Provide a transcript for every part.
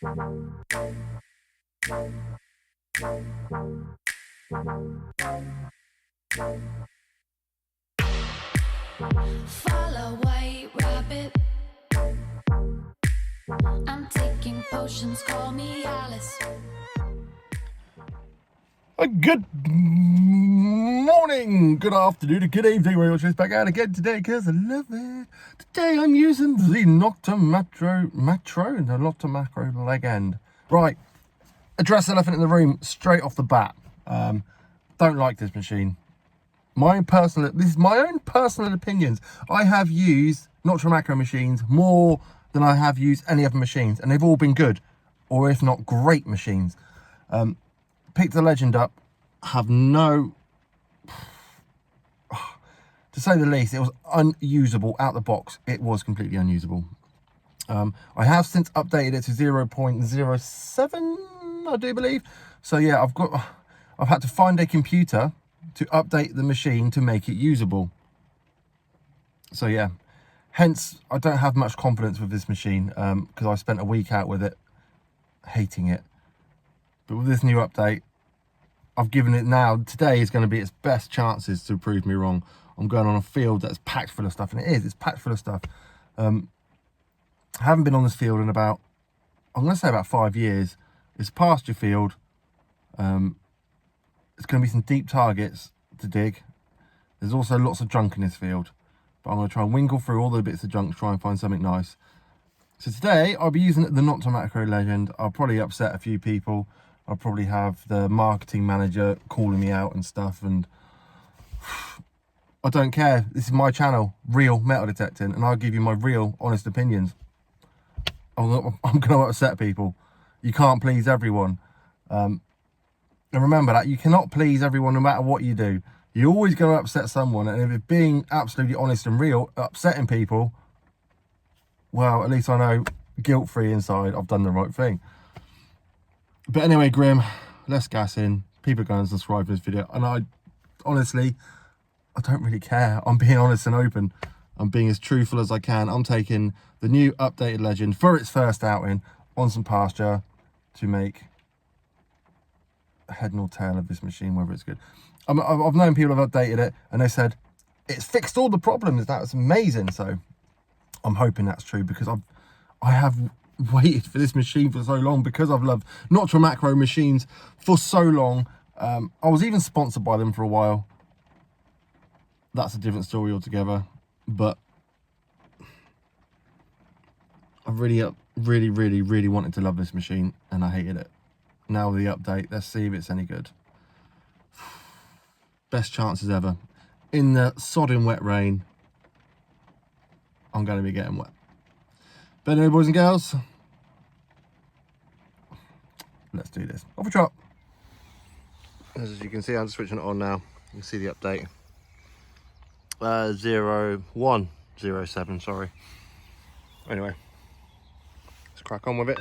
Follow white rabbit. I'm taking potions, call me Alice. Good morning, good afternoon, good evening. We're all just back out again today because I love it. Today I'm using the Nocta Macro Legend. Right, address the elephant in the room straight off the bat. Don't like this machine. This is my own personal opinions. I have used Nocta Macro machines more than I have used any other machines, and they've all been good, or if not great machines. Picked the Legend up, have no, to say the least, it was unusable out the box. It was completely unusable. I have since updated it to 0.07, I do believe. So yeah, I've had to find a computer to update the machine to make it usable. So yeah, hence I don't have much confidence with this machine because I spent a week out with it, hating it. But with this new update, I've given it now. Today is going to be its best chances to prove me wrong. I'm going on a field that's packed full of stuff, and it's packed full of stuff. I haven't been on this field in I'm going to say about 5 years. It's a pasture field. It's going to be some deep targets to dig. There's also lots of junk in this field, but I'm going to try and wingle through all the bits of junk to try and find something nice. So today I'll be using the Nocta Macro Legend. I'll probably upset a few people. I'll probably have the marketing manager calling me out and stuff, and I don't care. This is my channel, Real Metal Detecting, and I'll give you my real, honest opinions. I'm going to upset people. You can't please everyone. And remember that you cannot please everyone no matter what you do. You're always going to upset someone, and if it's being absolutely honest and real, upsetting people, well, at least I know, guilt-free inside, I've done the right thing. But anyway, Grim, let's gas in. People are going to subscribe to this video, and honestly, I don't really care. I'm being honest and open. I'm being as truthful as I can. I'm taking the new updated Legend for its first outing on some pasture to make a head nor tail of this machine, whether it's good. I've known people have updated it, and they said it's fixed all the problems. That's amazing. So I'm hoping that's true, because I have waited for this machine for so long, because I've loved Nocta Macro machines for so long. I was even sponsored by them for a while. That's a different story altogether. But I really wanted to love this machine, and I hated it. Now the update, let's see if it's any good. Best chances ever. In the sodding wet rain, I'm going to be getting wet. But anyway, boys and girls, let's do this. Off a trot. As you can see, I'm switching it on now. You can see the update. 0107, sorry. Anyway, let's crack on with it.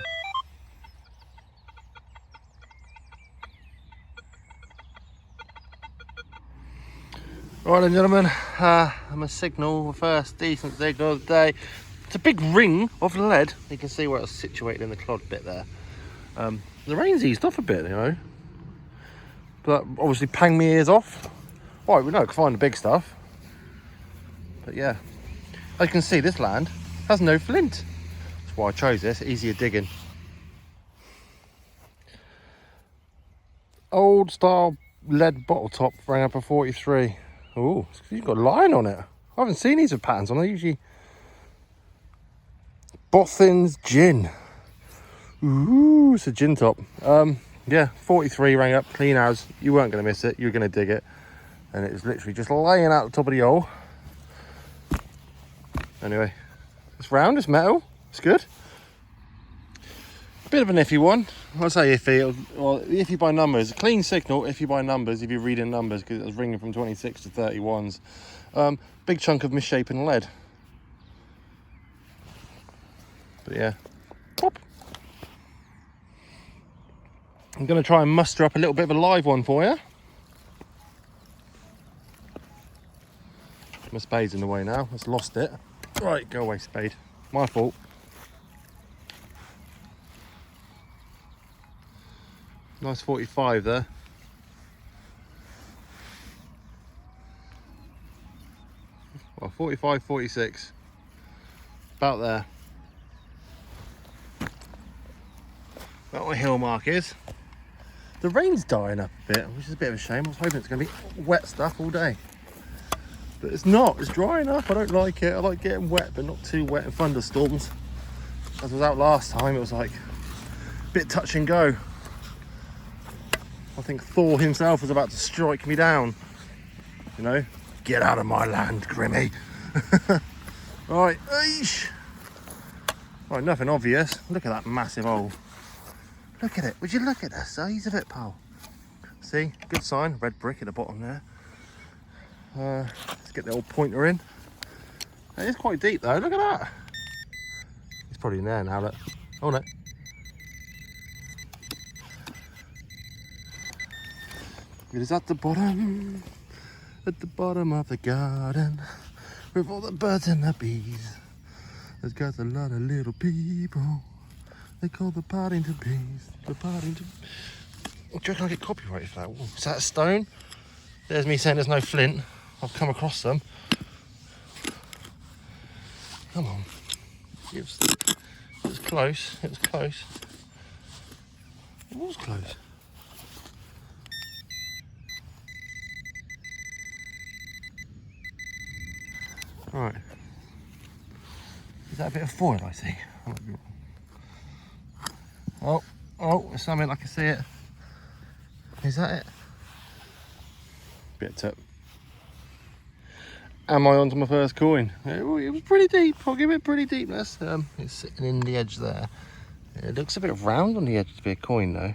Right then, gentlemen, I'm a signal, the first decent signal of the day. It's a big ring of lead. You can see where it's situated in the clod bit there. The rain's eased off a bit, you know, but obviously pang me ears off. Right, we know I can find the big stuff, but yeah, as you can see, this land has no flint. That's why I chose this, easier digging. Old style lead bottle top, rang up a 43. Oh, you've got a line on it. I haven't seen these with patterns on. They're usually Bothin's Gin. Ooh, it's a gin top. Yeah, 43 rang up, clean as. You weren't going to miss it. You were going to dig it. And it was literally just laying out the top of the hole. Anyway, it's round, it's metal. It's good. Bit of an iffy one. I'll say iffy. Well, iffy by numbers. Clean signal, iffy by numbers if you're reading numbers, because it was ringing from 26 to 31s. Big chunk of misshapen lead. But yeah. Pop. I'm going to try and muster up a little bit of a live one for you. My spade's in the way now. It's lost it. Right, go away, spade. My fault. Nice 45 there. Well, 45, 46. About there. About my hill mark is. The rain's dying up a bit, which is a bit of a shame. I was hoping it's going to be wet stuff all day. But it's not. It's drying up. I don't like it. I like getting wet, but not too wet in thunderstorms. As I was out last time, it was like a bit touch and go. I think Thor himself was about to strike me down. You know, get out of my land, Grimmy. Right, eesh. Right, nothing obvious. Look at that massive hole. Look at it. Would you look at the size of it, pal? See, good sign. Red brick at the bottom there. Let's get the old pointer in. It is quite deep though. Look at that. It's probably in there now. Look. Oh no. It is at the bottom of the garden, with all the birds and the bees. There's got a lot of little people. They call the Partington bees. The Partington. Do you reckon I get copyrighted for that? Ooh, is that a stone? There's me saying there's no flint. I've come across them. Come on. It was close. It was close. It was close. Right. Is that a bit of foil, I see? I might be wrong. Oh, there's something, I can see it. Is that it? Bit of tip. Am I onto my first coin? It was pretty deep. I'll give it pretty deepness. It's sitting in the edge there. It looks a bit round on the edge to be a coin though.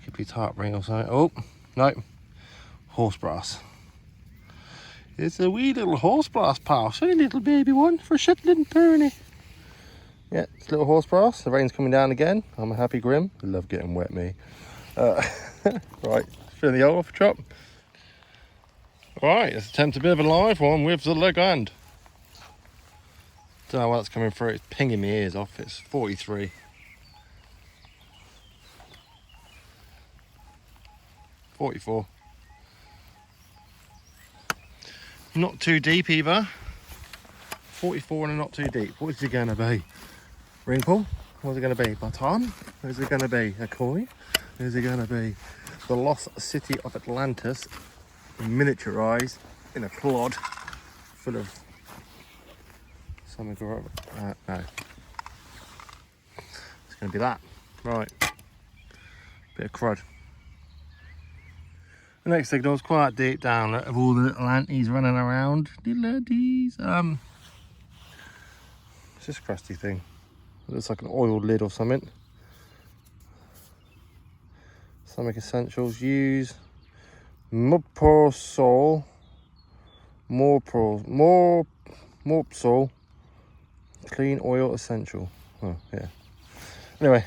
Could be tarp ring or something. Oh, no. Horse brass. It's a wee little horse brass, pal. It's only a little baby one for a Shetland pony. Yeah, it's a little horse brass. The rain's coming down again. I'm a happy Grim. I love getting wet, me. Right, filling the hole off the chop. Right, let's attempt a bit of a live one with the leg hand. Don't know why that's coming through. It's pinging my ears off. It's 43. 44. Not too deep either. 44 and not too deep. What is it going to be? Ring pull? What's it going to be? Baton? Is it going to be a coin? Is it going to be the lost city of Atlantis miniaturized in a clod full of something? No. It's going to be that. Right. Bit of crud. The next signal is quite deep down of all the little anties running around. Little anties. It's just a crusty thing. It looks like an oil lid or something. Stomach Essentials. Use Morpsol. Clean oil essential. Oh, yeah. Anyway.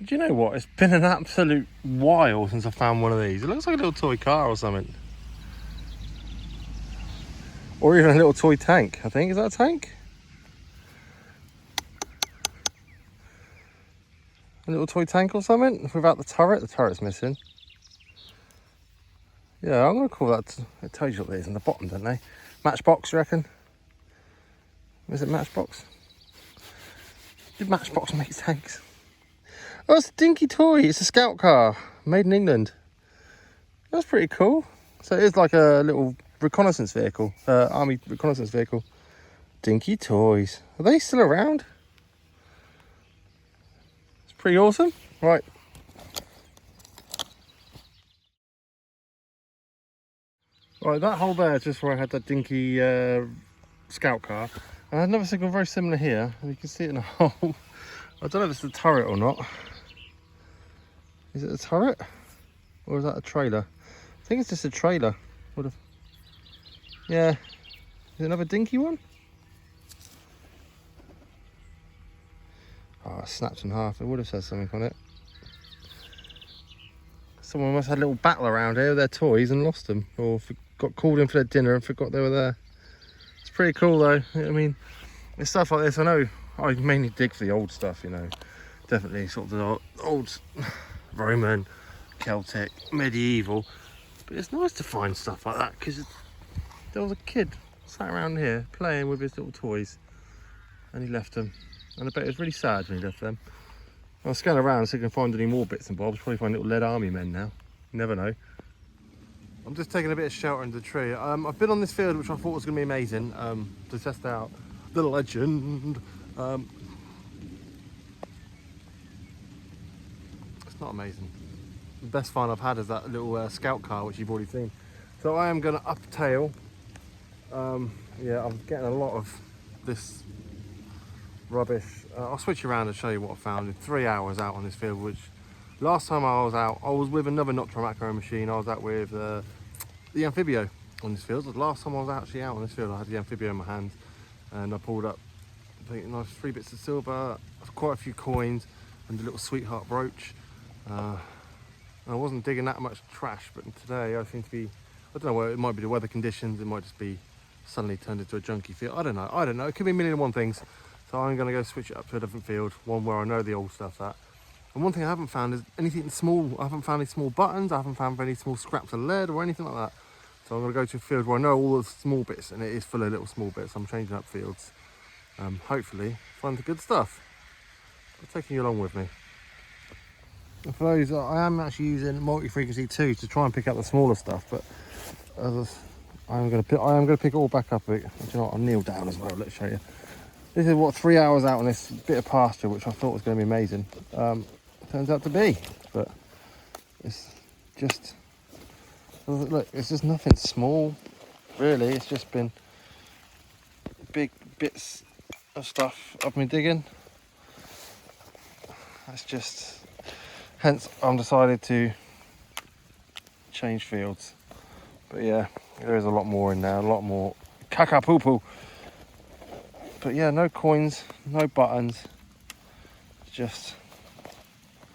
Do you know what? It's been an absolute while since I found one of these. It looks like a little toy car or something. Or even a little toy tank, I think. Is that a tank? A little toy tank or something? Without the turret. The turret's missing. Yeah, I'm going to call that... It tells you what it is on the bottom, don't they? Matchbox, you reckon? Is it Matchbox? Did Matchbox make tanks? Oh, it's a dinky toy. It's a scout car made in England. That's pretty cool. So it is like a little reconnaissance vehicle, army reconnaissance vehicle. Dinky toys. Are they still around? It's pretty awesome. Right. Right, that hole there is just where I had that dinky scout car. And I had another signal very similar here. You can see it in a hole. I don't know if it's the turret or not. Is it a turret? Or is that a trailer? I think it's just a trailer. Would have. Yeah. Is it another dinky one? Oh, it snapped in half. It would have said something on it. Someone must have had a little battle around here with their toys and lost them. Or got called in for their dinner and forgot they were there. It's pretty cool though. I mean, it's stuff like this. I know I mainly dig for the old stuff, you know. definitely sort of the old Roman, Celtic, medieval. But it's nice to find stuff like that because there was a kid sat around here playing with his little toys and he left them. And I bet it was really sad when he left them. I'll scan around see if I can find any more bits and bobs. Probably find little lead army men now. You never know. I'm just taking a bit of shelter under the tree. I've been on this field which I thought was going to be amazing to test out the legend. It's not amazing. The best find I've had is that little scout car which you've already seen. So I am going to uptail. Yeah, I'm getting a lot of this rubbish. I'll switch around and show you what I found in 3 hours out on this field, which last time I was out, I was with another Noctron macro machine. I was out with the Amphibio on this field. The last time I was actually out on this field, I had the Amphibio in my hands and I pulled up, I think, nice 3 bits of silver, quite a few coins and a little sweetheart brooch. I wasn't digging that much trash, but today I seem to be, I don't know, it might be the weather conditions, it might just be suddenly turned into a junky field. I don't know, it could be a million and one things. So I'm going to go switch it up to a different field, one where I know the old stuff's at. And one thing I haven't found is anything small. I haven't found any small buttons, I haven't found any small scraps of lead or anything like that. So I'm going to go to a field where I know all the small bits, and it is full of little small bits. I'm changing up fields. Hopefully find the good stuff. I'm taking you along with me. And for those, I am actually using multi-frequency 2 to try and pick up the smaller stuff, but I am going to pick it all back up. Do you know what? I'll kneel down as well. Let's show you. This is what 3 hours out on this bit of pasture, which I thought was going to be amazing. Turns out to be, but it's just, look, it's just nothing small, really. It's just been big bits of stuff I've been digging. That's just, hence I'm decided to change fields. But yeah, there is a lot more in there, a lot more caca-poo-poo. But yeah, no coins, no buttons, just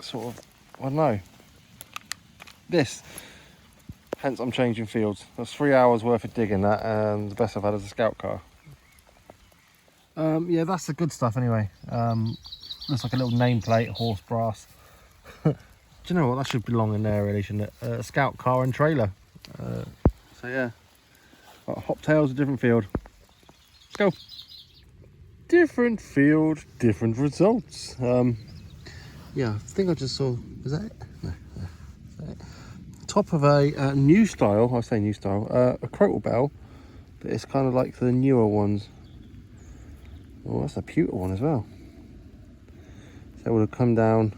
sort of, I don't know, this. Hence I'm changing fields. That's 3 hours worth of digging that, and the best I've had is a scout car. Yeah, that's the good stuff anyway. Looks like a little nameplate, horse brass. Do you know what, that should belong in there really, shouldn't it? A scout car and trailer. So yeah, hop tails, a different field. Let's go. Different field, different results. Yeah, I think I just saw, is that it? No, is that it? Top of a new style, I say new style, a crotal bell, but it's kind of like the newer ones. Oh, that's a pewter one as well. So it would have come down,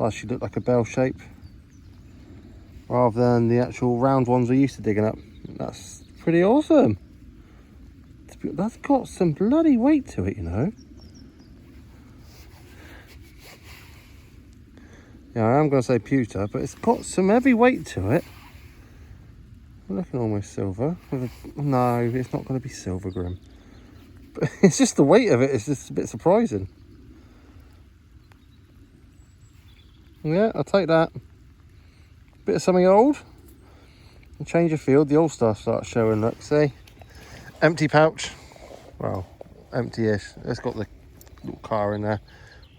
actually looked like a bell shape, rather than the actual round ones we're used to digging up. That's pretty awesome. That's got some bloody weight to it, you know. Yeah, I am going to say pewter, but it's got some heavy weight to it. Looking almost silver. No, it's not going to be silver, Grim. But it's just the weight of it. It's just a bit surprising. Yeah, I'll take that. Bit of something old. And change of field. The old stuff starts showing. Look, see. Empty pouch. Well, empty-ish. It's got the little car in there.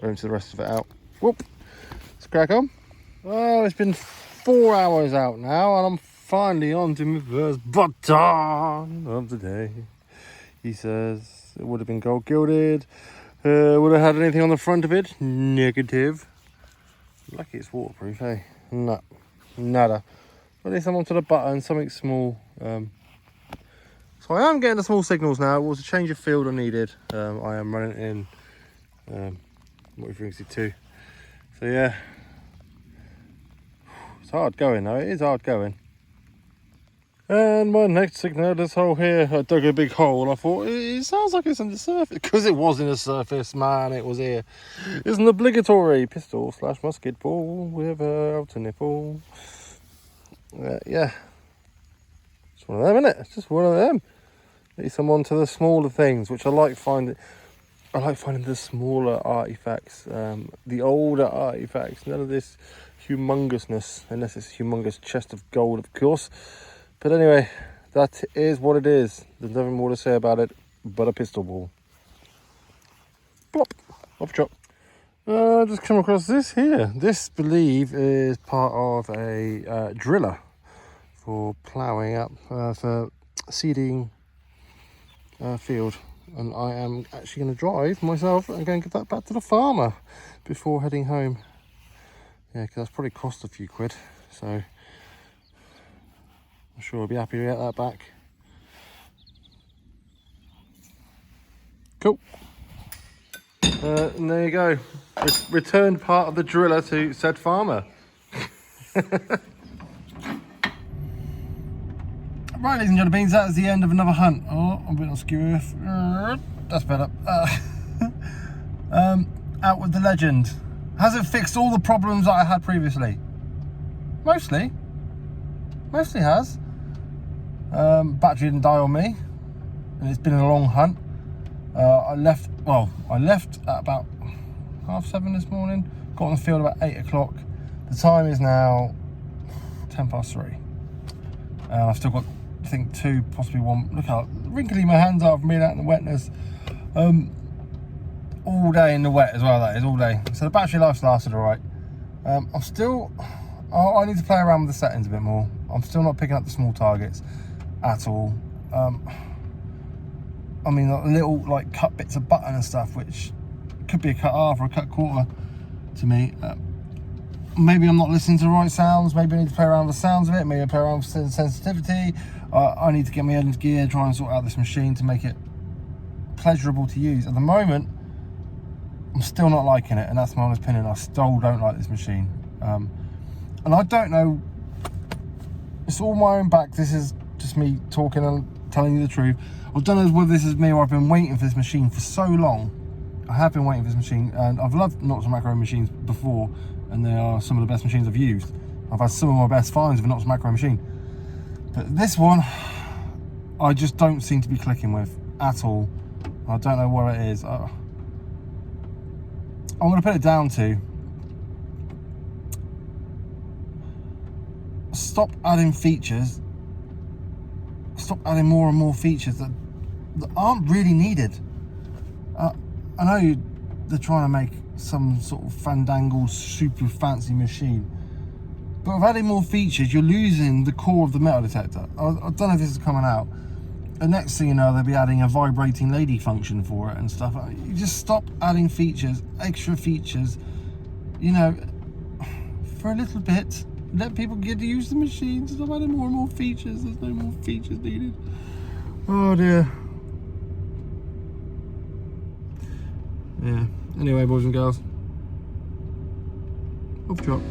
We'll empty the rest of it out. Whoop. Let's crack on. Well, it's been 4 hours out now, and I'm finally on to my first button of the day. He says it would have been gold gilded. Would have had anything on the front of it? Negative. Lucky it's waterproof, hey? No, nada. At least I'm onto the button, something small. So I am getting the small signals now. It was a change of field I needed. I am running in multi-frequency 2. So yeah, it's hard going though. It is hard going. And my next signal, this hole here, I dug a big hole and I thought, it sounds like it's on the surface. Because it was in the surface, man, it was here. It's an obligatory pistol / musket ball with a outer nipple. Yeah. It's one of them, isn't it? It's just one of them. At least I'm on to the smaller things, which I like finding. I like finding the smaller artifacts, the older artifacts. None of this humongousness, unless it's a humongous chest of gold, of course. But anyway, that is what it is. There's nothing more to say about it but a pistol ball. Plop, off chop. Just come across this here. This, believe, is part of a driller for ploughing up, for seeding field. And I am actually going to drive myself and go and give that back to the farmer before heading home. Yeah, because that's probably cost a few quid. So I'm sure I'll be happy to get that back. Cool. And there you go. Returned part of the driller to said farmer. Right, ladies and gentlemen, that is the end of another hunt. Oh, I'm a bit obscure. That's better. Out with the legend. Has it fixed all the problems that I had previously? Mostly has. Battery didn't die on me, and it's been a long hunt. I left at about 7:30 this morning. Got on the field about 8 o'clock. The time is now 3:10. I've still got, I think, 2, possibly 1. Look how wrinkly my hands are from being out in the wetness. All day in the wet as well, that is, all day. So the battery life's lasted all right. I need to play around with the settings a bit more. I'm still not picking up the small targets at all. I mean, like, little like cut bits of button and stuff, which could be a cut half or a cut quarter to me. Maybe I'm not listening to the right sounds. Maybe I need to play around with the sounds of it. Maybe I play around with sensitivity. I need to get my head into gear, try and sort out this machine to make it pleasurable to use. At the moment, I'm still not liking it, and that's my honest opinion. I still don't like this machine. And I don't know, it's all my own back. This is just me talking and telling you the truth. I don't know whether this is me or I've been waiting for this machine for so long. I have been waiting for this machine, and I've loved Nox Macro machines before, and they are some of the best machines I've used. I've had some of my best finds of a Nox Macro machine. But this one, I just don't seem to be clicking with at all. I don't know what it is. I'm going to put it down to stop adding features. Stop adding more and more features that aren't really needed. I know they're trying to make some sort of fandangled, super fancy machine, but with adding more features, you're losing the core of the metal detector. I don't know if this is coming out. The next thing you know, they'll be adding a vibrating lady function for it and stuff. You just stop adding features, extra features, you know, for a little bit. Let people get to use the machines. Stop adding more and more features. There's no more features needed. Oh dear. Yeah. Anyway, boys and girls, off drop.